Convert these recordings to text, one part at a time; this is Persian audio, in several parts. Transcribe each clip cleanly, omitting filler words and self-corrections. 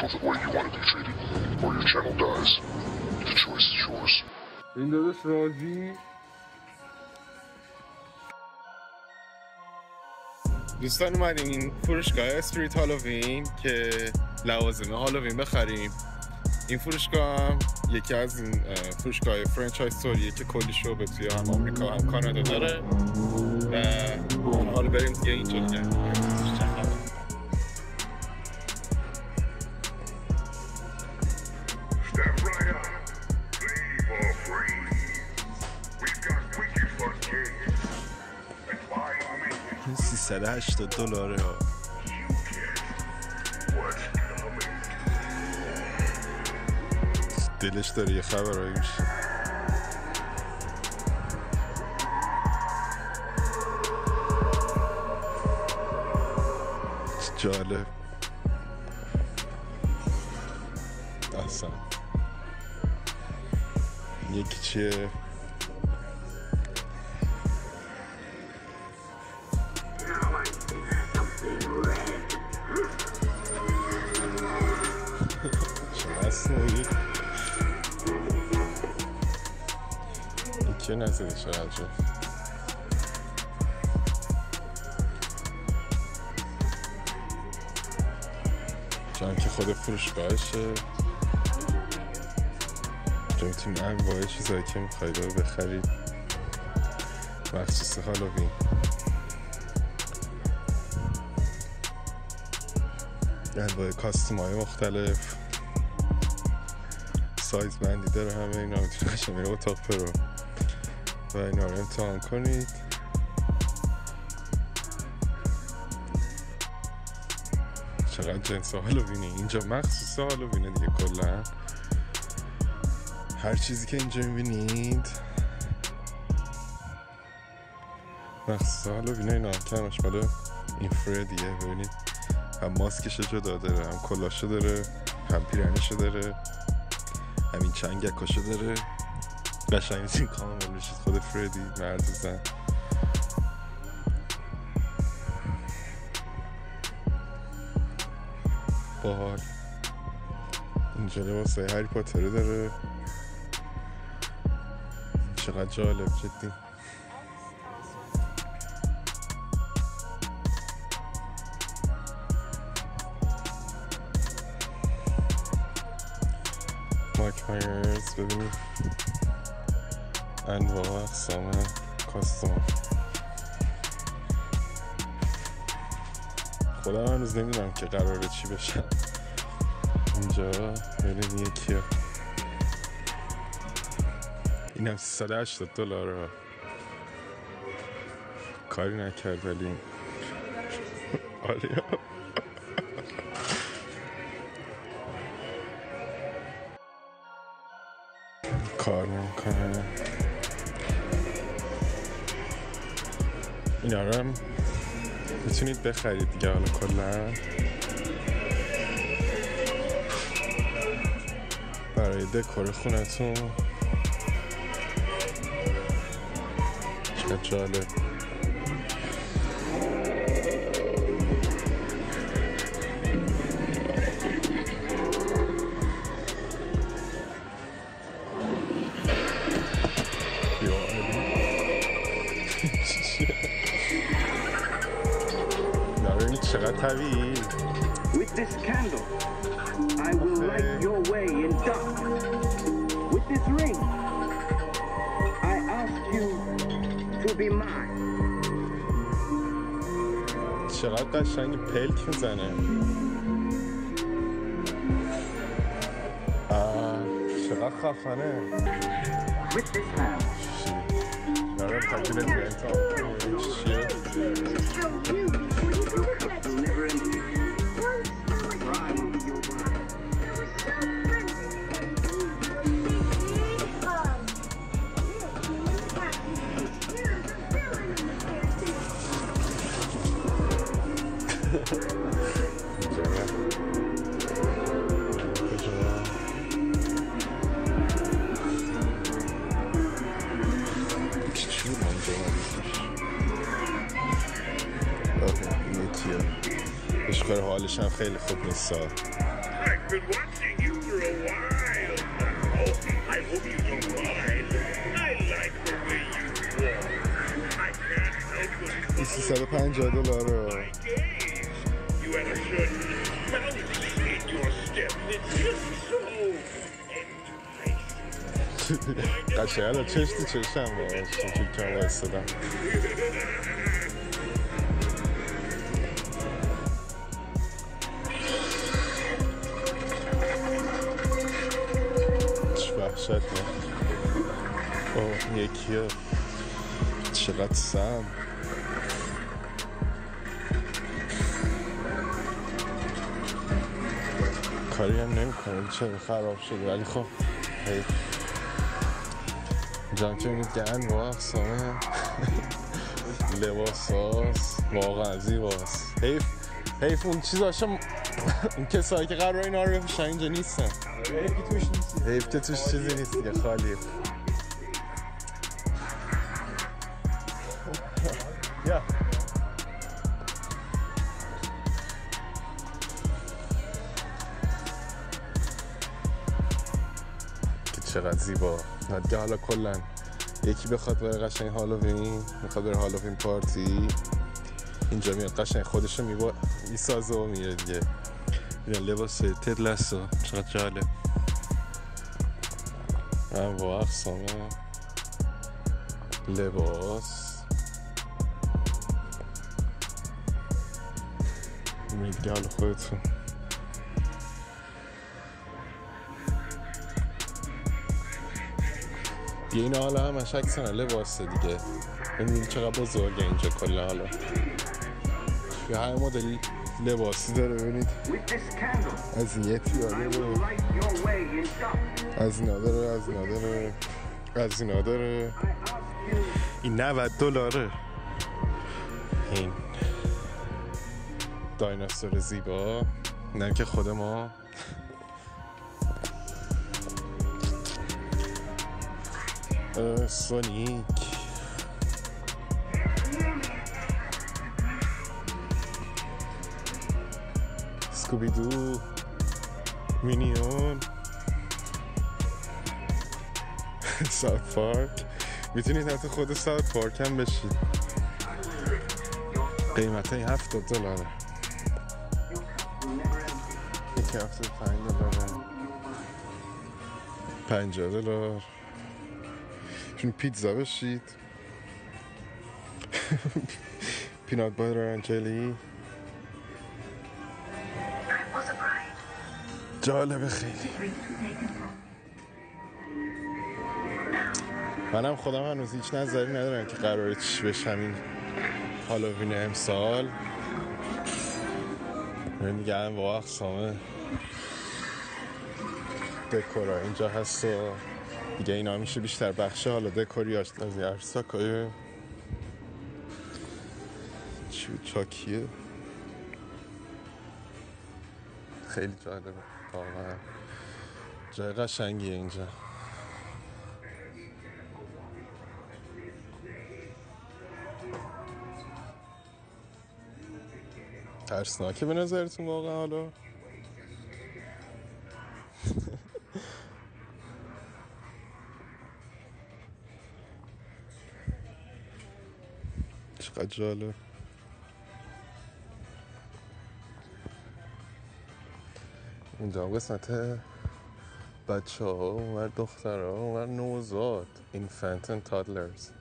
people the way you want to be treated, or your channel dies. The choice is yours. این داداش راضی. دوستان اومدیم این فروشگاه استریت هالووین که لوازم هالووین بخریم. این فروشگاه هم یکی از این فروشگاه فرانچایز استوریه که کلی شعبه توی هم آمریکا هم کانادا داره و حالا بریم دیگه اینجا دیگه. $380 ها. دلش داره یه خبرهایی میشه. جالب اصلا. یکی چیه؟ یکی نزده چقدر جان که خود فروشگاهشه. جا میتونیم انواع چیزایی که میخواید رو بخرید مخصوص هالووین. انواع کاستوم های مختلف، سایز بندی داره، همه اینا میتونید قشنگ میره اتاق پرو و اینا رو امتحان کنید. چقدر جنس هالووینه اینجا، مخصوص هالووینه دیگه. کلا هر چیزی که اینجا میبینید مخصوص هالووینه. اینا کمش ماله این فردیه. ببینید هم ماسکش جدا داره، هم کلاشو داره، هم پیرنشو داره، همین چنگکاشو داره. قشنگ این کامل بشید خود فردی، مرد و زن. باحال. اینجا لباسای هری پاتر داره. چقدر جالب جدی. مایک مایرز ببینید انواع و اقسام کاستوم. خودم هنوز نمیدونم که قراره چی بشن اینجا. ببینید یکیه این هم $380 کاری نکرد ولی آریا کار نمیکنه. اینا رو هم میتونید بخرید دیگه. حالا کلا برای دکور خونتون. چقدر جالب. چقدر طبیعی. With this candle, I will light your way in darkness. With this ring, I ask you to be mine. چقدر قشنگ پلک میزنه. چقدر خفنه. With this hand, نارم تبدیل انتام چیه؟ حالش هم خیلی خوب نیست. I've been watching you for a while now. I hope you don't mind. I like the way you walk. I can't help but $350. my gaze. You had a certain melody in your step that's just so enticing. قشنگه چش تو چشم باش اینجوری که من وایستادم چه وحشت نه اوه یکیه چقدر سم کاری هم نمی کنم چه خراب شده ولی خب حیف جان که میدید گن با اقسامه لباس هاست واقعا زیباست حیف اون چیز هاشم اون کسایی که قرار اینا رو بپوشن اینجا نیستن حیف که توش چیزی نیست دیگه خالیه یا چقدر زیبا دیگه حالا کلن یکی بخواد بره قشنگ هالووین میخواد بره هالووین پارتی اینجا میاد قشنگ خودشو میسازه و میره دیگه بیان لباس تد لسو چقدر جالب من با اقسامه لباس میره دیگه حالا خودتون دیگه اینا حالا همش اکسنه لباسه دیگه ببینید چقدر بزرگه اینجا کلا حالا یه هر مدل لباسی داره ببینید از این یه پیاده داره از اینا داره از اینا داره این $90 این دایناسور زیبا نه که خود ما سونیک اسکوبیدو مینیون ساوت پارک میتونید حتی خود ساوت پارک هم بشید قیمت این $70 یکی $75 $50 چون پیتزا بشید پینات باتر اند جلی جالبه خیلی منم خودم هنوز هیچ نظری ندارم که قراره چی بشم این هالووین امسال من دیگه هم با اقسامه دکورا اینجا هست و دیگه اینا میشه بیشتر بخشه حالا دکوریاش از یه عرصاکای چاکیه خیلی جالبه واقعا جای قشنگیه اینجا ترسناکه به نظرتون واقعا حالا چقدر جالب اینجا قسمت بچه ها و دختر ها و نوزاد infant and toddlers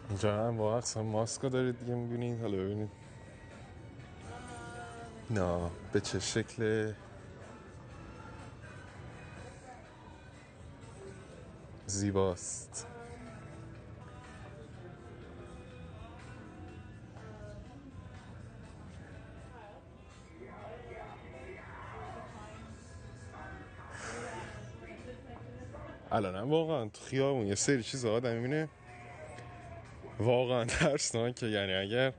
اینجا هم با اقسام ماسکا دارید دیگه میبینید حالا ببینید نه به چه شکل زیباست الان هم واقعا تو خیابون یه سری چیز آدم میبینه واقعا ترسناکه یعنی اگر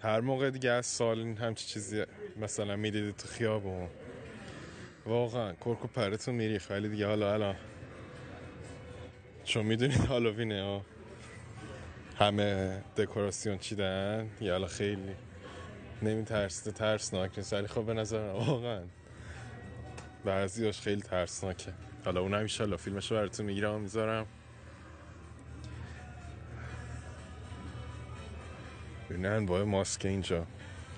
هر موقع دیگه از سال همچی چیزی مثلا میدیدید تو خیابون واقعا کرک و پرتون میریخ ولی دیگه حالا الان چون میدونید هالووینه همه دکوراسیون چیدن یا حالا خیلی نمیترسه، ترسناک نیست، ولی خب به نظر من واقعا بعضیاش خیلی ترسناکه. حالا اونم انشالله فیلمشو براتون میگیرم میذارم. ببینن با ماسک اینجا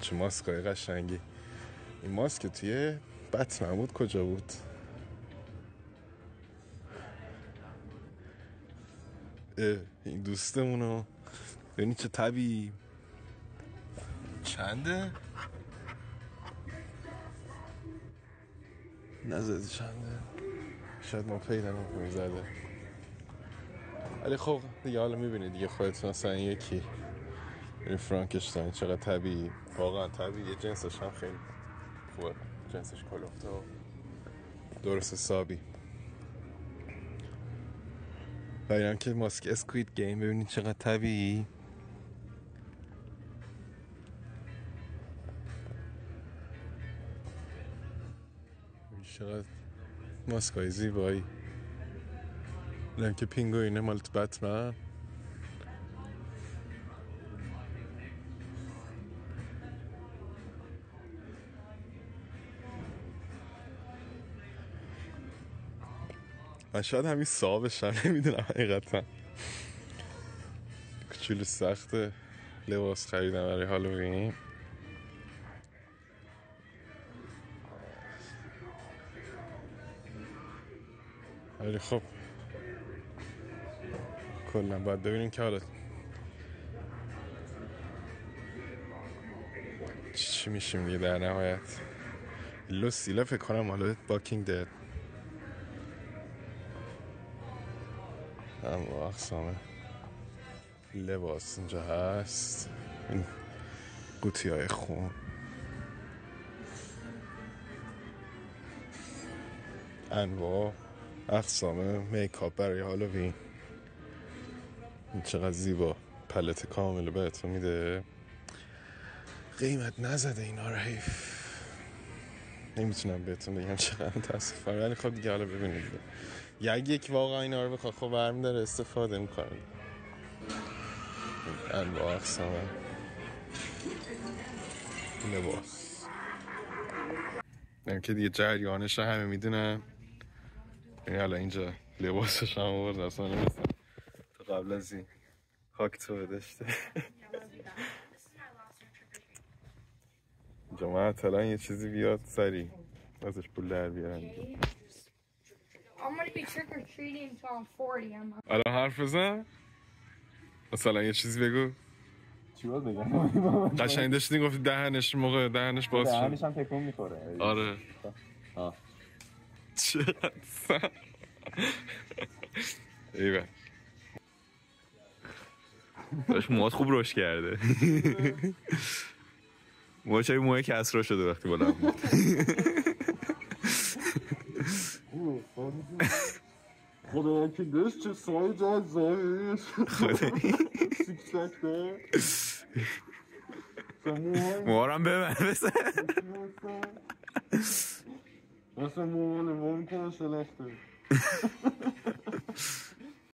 چه ماسکای قشنگی. این ماسک توی بتمن بود کجا بود؟ این دوستمونو ببینید چه طبیعی. چنده؟ نزدی چنده؟ شاید ما پیدا نکنیم زده، ولی خب دیگه حالا میبینید دیگه خودتون. مثلا یکی این فرانکشتاین چقدر طبیعی، واقعا طبیعی. جنسش هم خیلی خوبه، جنسش کلفته و درست حسابی. و اینم که ماسک اسکوید گیم ببینید چقدر طبیعی. چقدر ماسکای زیبایی. اینم که پینگوینه مالت بتمن. من شاید همین صاحبشم نمیدونم حقیقتا. کچولو سخته لباس خریدم برای هالووین. ولی خب کلا باید ببینیم که حالا چی میشیم دیگه در نهایت. لوسیلا فکر کنم حالا باکینگ دد هم اقسام لباس اینجا هست. این قوطی های خون، انواع اقسام میکاپ برای هالووین. این چقدر زیبا، پلت کامل بهتون میده. قیمت نزده اینا رو، حیف. نمیتونم بهتون بگم چقدر متاسفم، ولی خب دیگه حالا ببینید یک واقعا اینا رو بخواه خب برمی داره استفاده میکنه. انواع اقسام لباس که دیگه جریانش رو همه میدونن. یعنی حالا اینجا لباسش هم آورد، اصلا نمیستم تا قبل از این خاک تو داشته. اینجا معطلا یه چیزی بیاد سری ازش پول در بیارن. I'm gonna be trick or treating until I'm 40. الان حرف بزن، مثلا یه چیزی بگو. چی باید بگم؟ قشنگ داشتی گفتی دهنش موقع دهنش باز شد. دهنش هم تکون میخوره. آره. چقدر سن ایوه داشت موهات خوب رشد کرده. موهات موه کسرا شده وقتی بالا بود. خدا که داشت چه سای جزایی سیکسک ده موهارم ببن بسن مثلا موهانه ما میکنه سلخته.